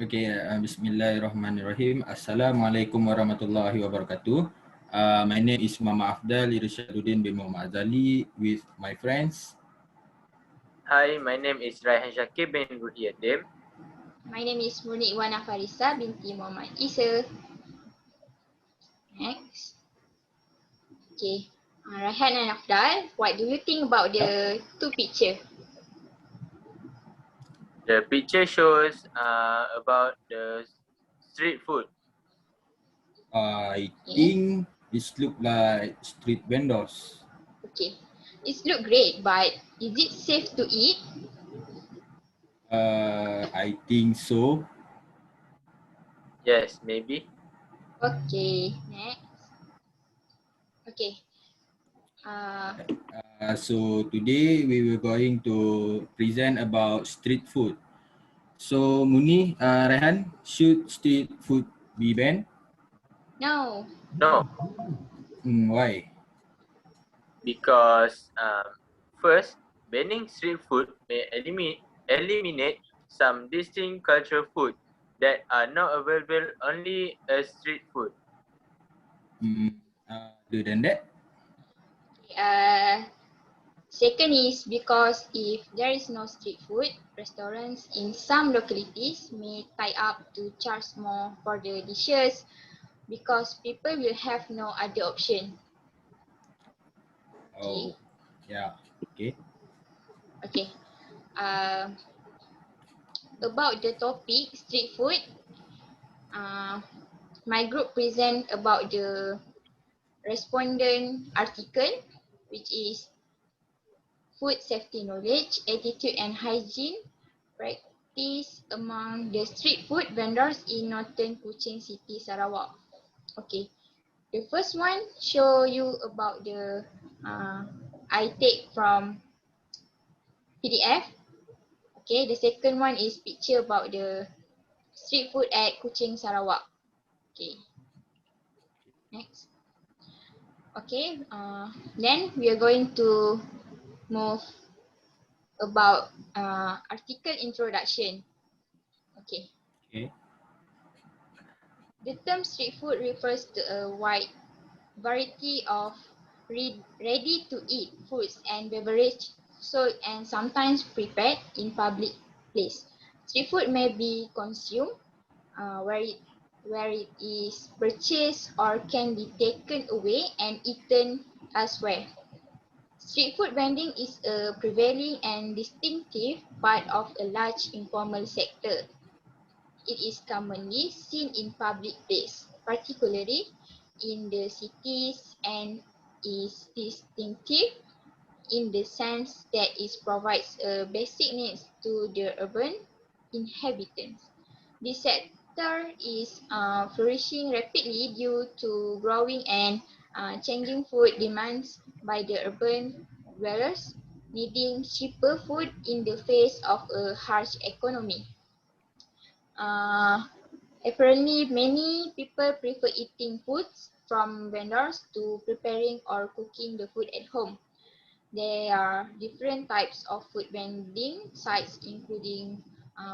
Okay, Bismillahirrahmanirrahim. Assalamualaikum warahmatullahi wabarakatuh. My name is Mama Afdal Irshaduddin bin Muhammad Azali with my friends. Hi, my name is Raihan Shakib bin Ruhiyadim. My name is Murni Iwana Farisa binti Muhammad Isa. Next. Okay. Raihan and Afdal, what do you think about the two picture? The picture shows about the street food. I think this look like street vendors. Okay. It look great, but is it safe to eat? I think so. Yes, maybe. Okay. Next. Okay. So today we were going to present about street food. So Muni, Rehan, should street food be banned? No. No, Why? because first, banning street food may eliminate some distinct cultural food that are not available only as street food. Other than that? Second is because if there is no street food, restaurants in some localities may tie up to charge more for the dishes because people will have no other option. Oh, yeah, okay. Okay. About the topic street food, my group present about the respondent article, which is food safety knowledge, attitude and hygiene practice among the street food vendors in Northern Kuching City, Sarawak. Okay, the first one show you about the I take from PDF. Okay, the second one is picture about the street food at Kuching, Sarawak. Okay, next. Okay, then we are going to move about article introduction. Okay. Okay. The term street food refers to a wide variety of ready-to-eat foods and beverages sold and sometimes prepared in public place. Street food may be consumed where it is purchased or can be taken away and eaten elsewhere. Street food vending is a prevailing and distinctive part of a large informal sector. It is commonly seen in public place, particularly in the cities, and is distinctive in the sense that it provides a basic needs to the urban inhabitants. This sector is flourishing rapidly due to growing and changing food demands by the urban dwellers needing cheaper food in the face of a harsh economy. Apparently, many people prefer eating foods from vendors to preparing or cooking the food at home. There are different types of food vending sites, including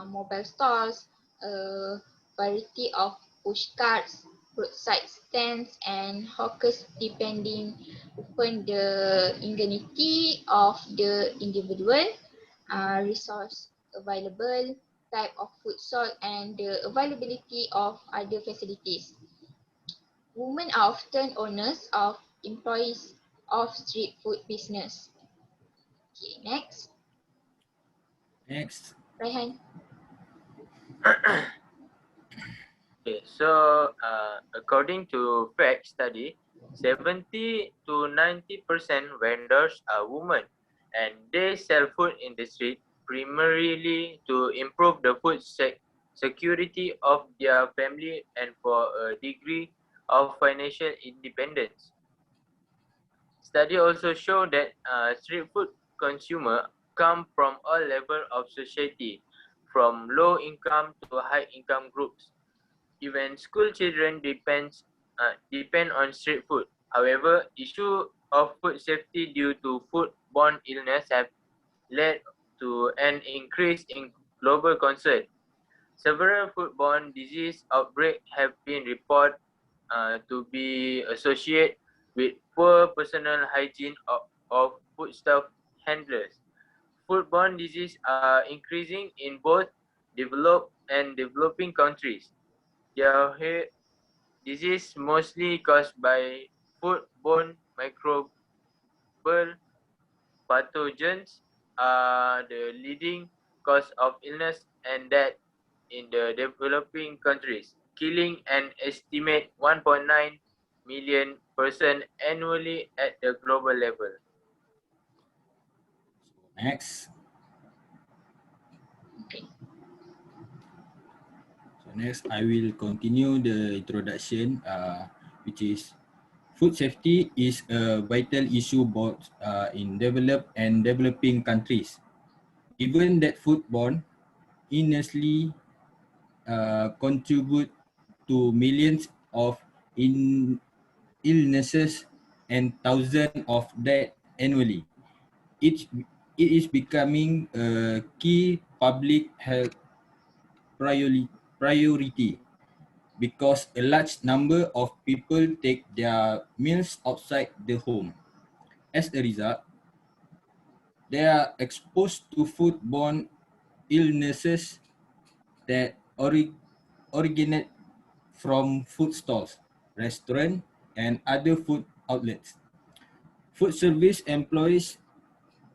mobile stores, a variety of push carts, roadside stands, and hawkers, depending upon the ingenuity of the individual, resource available, type of food sold, and the availability of other facilities. Women are often owners of employees of street food business. Okay, next. Next. Raihan. Okay, so according to fact study, 70 to 90% vendors are women and they sell food in the street primarily to improve the food security of their family and for a degree of financial independence. Study also show that street food consumer come from all levels of society, from low income to high income groups. Even school children depend on street food. However, issue of food safety due to food-borne illness have led to an increase in global concern. Several foodborne disease outbreaks have been reported to be associated with poor personal hygiene of foodstuff handlers. Foodborne diseases are increasing in both developed and developing countries. Their disease mostly caused by foodborne microbial pathogens are the leading cause of illness and death in the developing countries, killing an estimated 1.9 million persons annually at the global level. Next. Okay. So next, I will continue the introduction, which is food safety is a vital issue both in developed and developing countries. Given that foodborne illnesses contribute to millions of illnesses and thousands of deaths annually, it is becoming a key public health priority because a large number of people take their meals outside the home. As a result, they are exposed to foodborne illnesses that originate from food stalls, restaurants, and other food outlets. Food service employees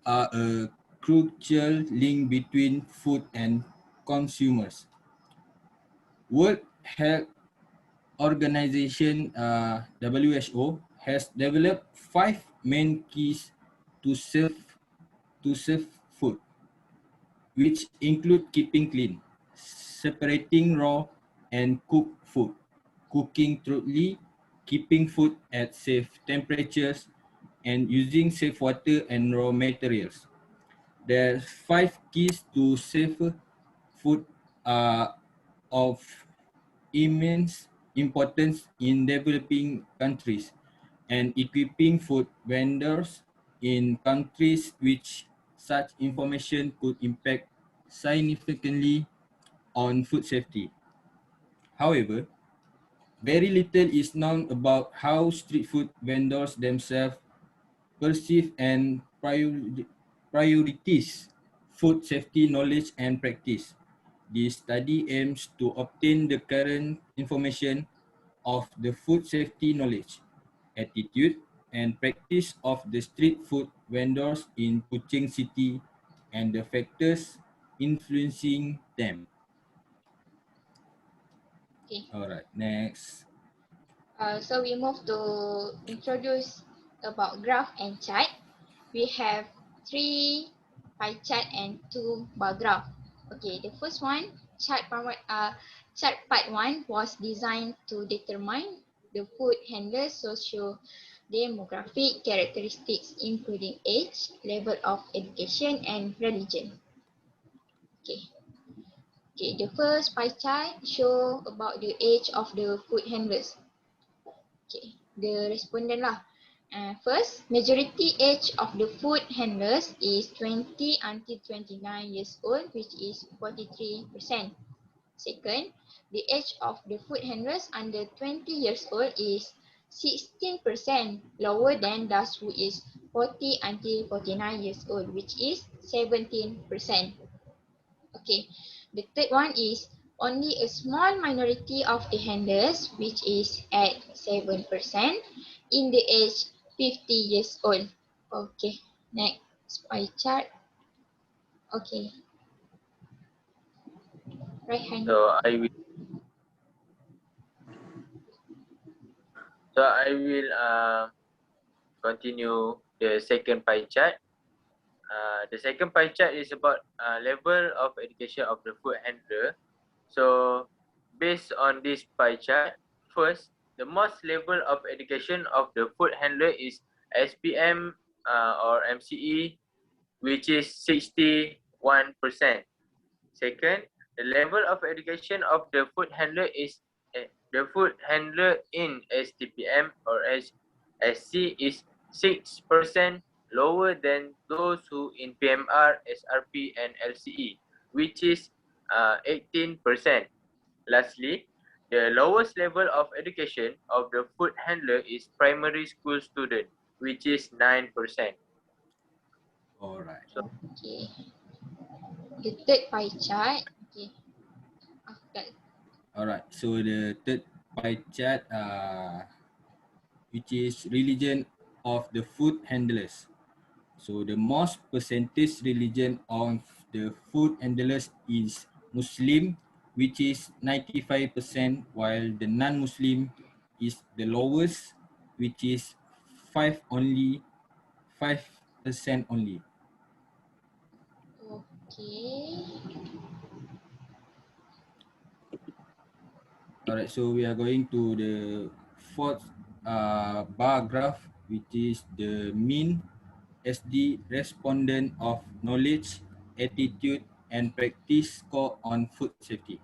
are a crucial link between food and consumers. World Health Organization WHO has developed 5 main keys to serve food, which include keeping clean, separating raw and cooked food, cooking thoroughly, keeping food at safe temperatures, and using safe water and raw materials. The 5 keys to safe food are of immense importance in developing countries and equipping food vendors in countries which such information could impact significantly on food safety. However, very little is known about how street food vendors themselves perceive and prioritize food safety knowledge and practice. This study aims to obtain the current information of the food safety knowledge, attitude, and practice of the street food vendors in Kuching City and the factors influencing them. Okay. All right, next. So we move to introduce about graph and chart. We have 3 pie chart and 2 bar graph. Okay, the first one, chart part 1 was designed to determine the food handler's socio-demographic characteristics including age, level of education and religion. Okay. Okay, the first pie chart show about the age of the food handlers. Okay, the respondent lah. First, majority age of the food handlers is 20 until 29 years old, which is 43%. Second, the age of the food handlers under 20 years old is 16% lower than those who is 40 until 49 years old, which is 17%. Okay, the third one is only a small minority of the handlers, which is at 7% in the age 50 years old. Okay, next pie chart. Okay, right hand. So I will continue the second pie chart. The second pie chart is about level of education of the food handler. So based on this pie chart, first, the most level of education of the food handler is SPM or MCE, which is 61%. Second, the level of education of the food handler is the food handler in STPM or SC is 6% lower than those who in PMR, SRP, and LCE, which is 18%. Lastly, the lowest level of education of the food handler is primary school student, which is 9%. All right. So, Okay. The third pie chart. Okay. After. All right. So the third pie chart, which is religion of the food handlers. So the most percentage religion of the food handlers is Muslim, which is 95%, while the non-Muslim is the lowest, which is 5% only. Okay. Alright, so we are going to the fourth bar graph, which is the mean SD respondent of knowledge, attitude, and practice score on food safety.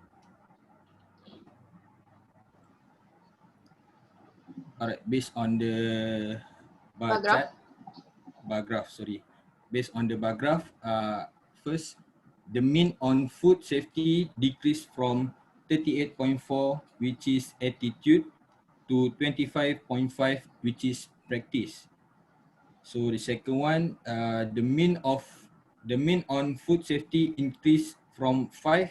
Alright, based on the bar Bar graph. chart, bar graph, sorry. Based on the bar graph, first, the mean on food safety decreased from 38.4, which is attitude, to 25.5, which is practice. So the second one, the mean on food safety increased from 5,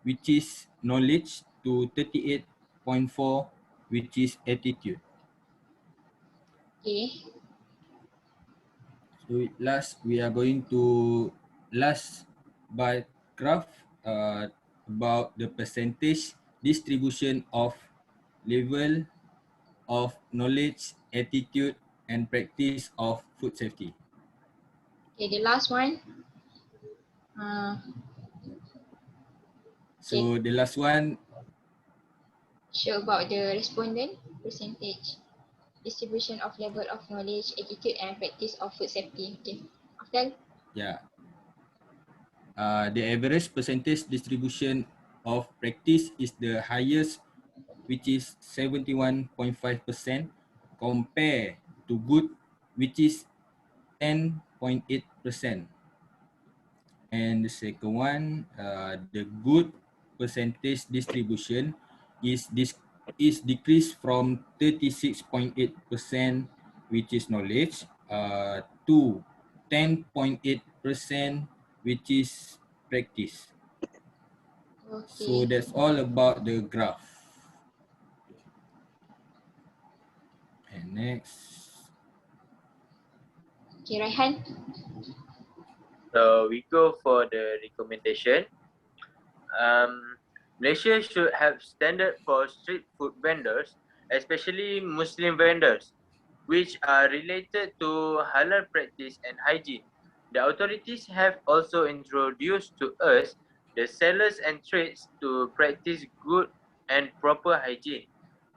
which is knowledge, to 38.4, which is attitude. Okay. So last, we are going to last bar graph about the percentage distribution of level of knowledge, attitude, and practice of food safety. Okay. The last one. Uh, okay. So the last one, Show about the respondent percentage distribution of level of knowledge, attitude, and practice of food safety. Okay. After. yeah, the average percentage distribution of practice is the highest, which is 71.5%, compared to good, which is 10.8%. And the second one, the good percentage distribution is decreased from 36.8%, which is knowledge, to 10.8%, which is practice. So Okay. that's all about the graph. And next, Okay, Raihan. so we go for the recommendation. Malaysia should have standard for street food vendors, especially Muslim vendors, which are related to halal practice and hygiene. The authorities have also introduced to us the sellers and trades to practice good and proper hygiene.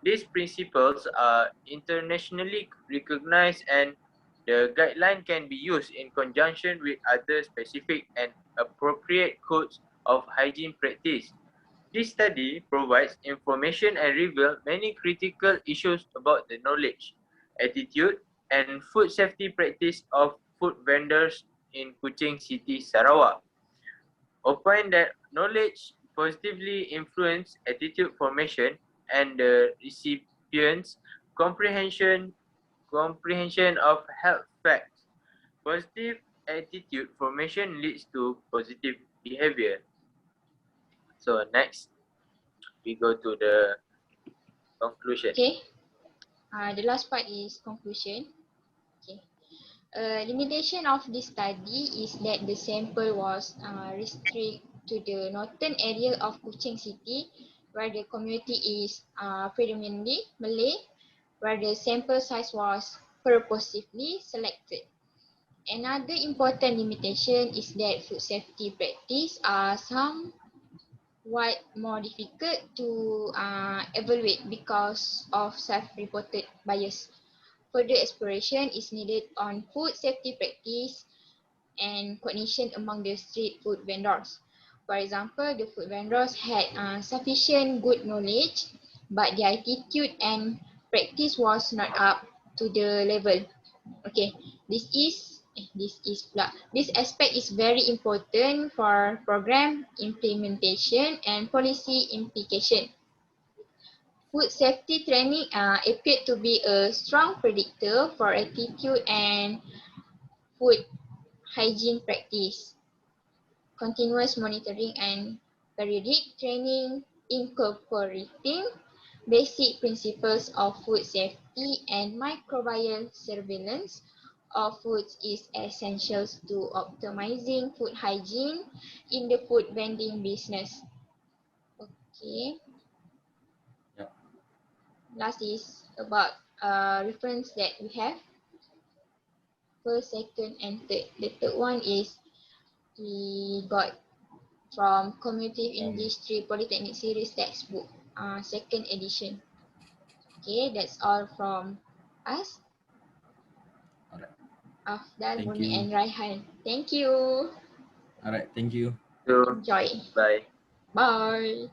These principles are internationally recognized, and the guideline can be used in conjunction with other specific and appropriate codes of hygiene practice. This study provides information and reveals many critical issues about the knowledge, attitude, and food safety practice of food vendors in Kuching City, Sarawak. Opine that knowledge positively influences attitude formation and the recipient's comprehension of health facts. Positive attitude formation leads to positive behavior. So next, we go to the conclusion. Okay. The last part is conclusion. Okay. Limitation of this study is that the sample was restricted to the northern area of Kuching City, where the community is predominantly Malay, where the sample size was purposefully selected. Another important limitation is that food safety practice are somewhat more difficult to evaluate because of self-reported bias. Further exploration is needed on food safety practice and coordination among the street food vendors. For example, the food vendors had sufficient good knowledge, but their attitude and practice was not up to the level. Okay, this is This aspect is very important for program implementation and policy implication. Food safety training appeared to be a strong predictor for attitude and food hygiene practice. Continuous monitoring and periodic training incorporating basic principles of food safety and microbial surveillance of foods is essential to optimizing food hygiene in the food vending business. Okay, Yeah. last is about reference that we have. First, second, and third. The third one is we got from Cumulative Industry Polytechnic Series textbook, second edition. Okay, that's all from us, Alright. Afdal, Thank Murni, you. and Raihan. Thank you. Alright. Thank you. So, Enjoy. bye. Bye.